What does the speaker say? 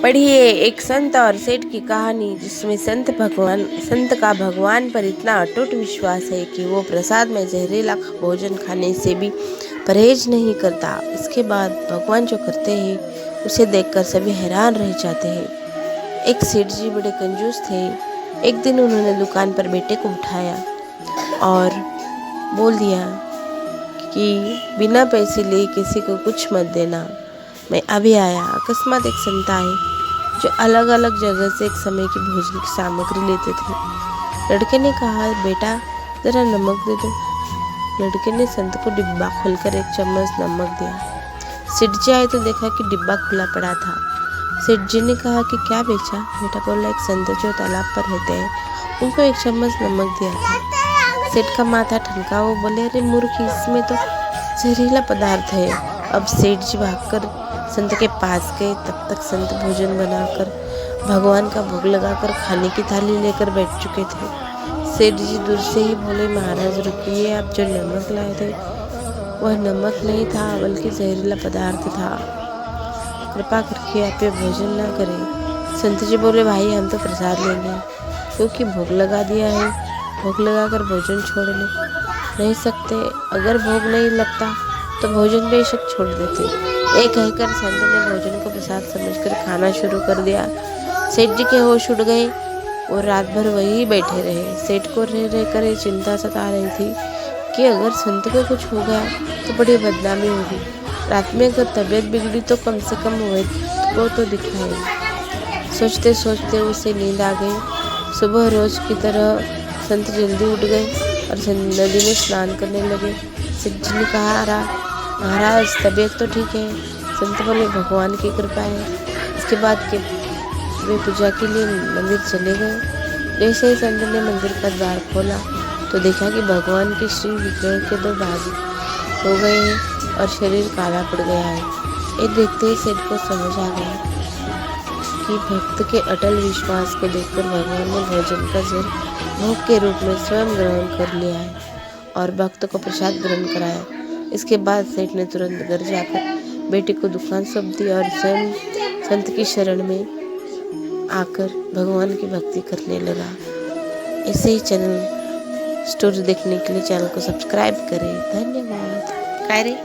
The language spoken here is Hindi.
पढ़िए एक संत और सेठ की कहानी, जिसमें संत का भगवान पर इतना अटूट विश्वास है कि वो प्रसाद में जहरीला भोजन खाने से भी परहेज नहीं करता। इसके बाद भगवान जो करते हैं उसे देखकर सभी हैरान रह जाते हैं। एक सेठ जी बड़े कंजूस थे। एक दिन उन्होंने दुकान पर बेटे को उठाया और बोल दिया कि बिना पैसे लिए किसी को कुछ मत देना, मैं अभी आया। अकस्मात एक संत आए जो अलग अलग जगह से एक समय की भोजन की सामग्री लेते थे। लड़के ने कहा, बेटा जरा नमक दे दो। लड़के ने संत को डिब्बा खोलकर एक चम्मच नमक दिया। सेठ जी आए तो देखा कि डिब्बा खुला पड़ा था। सेठ जी ने कहा कि क्या बेचा? बेटा बोला, एक संत जो तालाब पर रहते हैं उनको एक चम्मच नमक दिया था। सेठ का माथा ठनका। वो बोले, अरे मूर्ख, इसमें तो जहरीला पदार्थ है। अब सेठ जी भागकर संत के पास गए। तब तक संत भोजन बनाकर भगवान का भोग लगाकर खाने की थाली लेकर बैठ चुके थे। सेठ जी दूर से ही बोले, महाराज रुकिए, आप जो नमक लाए थे वह नमक नहीं था बल्कि जहरीला पदार्थ था। कृपा करके आप ये भोजन ना करें। संत जी बोले, भाई हम तो प्रसाद लेंगे, क्योंकि भोग लगा दिया है। भोग लगाकर भोजन छोड़ने नहीं सकते। अगर भोग नहीं लगता तो भोजन बेशक छोड़ देते। एक कहकर संत ने भोजन को प्रसाद समझकर खाना शुरू कर दिया। सेठ जी के होश उड़ गए। वो रात भर वहीं बैठे रहे। सेठ को रह रहकर ये चिंता सता रही थी कि अगर संत को कुछ हो गया तो बड़ी बदनामी होगी। रात में अगर तबीयत बिगड़ी तो कम से कम वैद्य को तो दिखाए। सोचते सोचते उसे नींद आ गई। सुबह रोज की तरह संत जल्दी उठ गए और नदी में स्नान करने लगे। सेठ जी ने कहा, महाराज तबीयत तो ठीक है? संत बोले, भगवान की कृपा है। इसके बाद के वे पूजा के लिए मंदिर चले गए। जैसे ही संत ने मंदिर का द्वार खोला तो देखा कि भगवान के श्री विग्रह के दो भाग हो गए हैं और शरीर काला पड़ गया है। ये देखते ही सेठ को समझ आ गया कि भक्त के अटल विश्वास को देखकर भगवान ने भोजन का जल भोग के रूप में स्वयं ग्रहण कर लिया है और भक्त को प्रसाद ग्रहण कराया। इसके बाद सेठ ने तुरंत घर जाकर बेटे को दुकान सौंप दी और स्वयं संत की शरण में आकर भगवान की भक्ति करने लगा। ऐसे ही चैनल स्टोरी देखने के लिए चैनल को सब्सक्राइब करें। धन्यवाद। काय रे?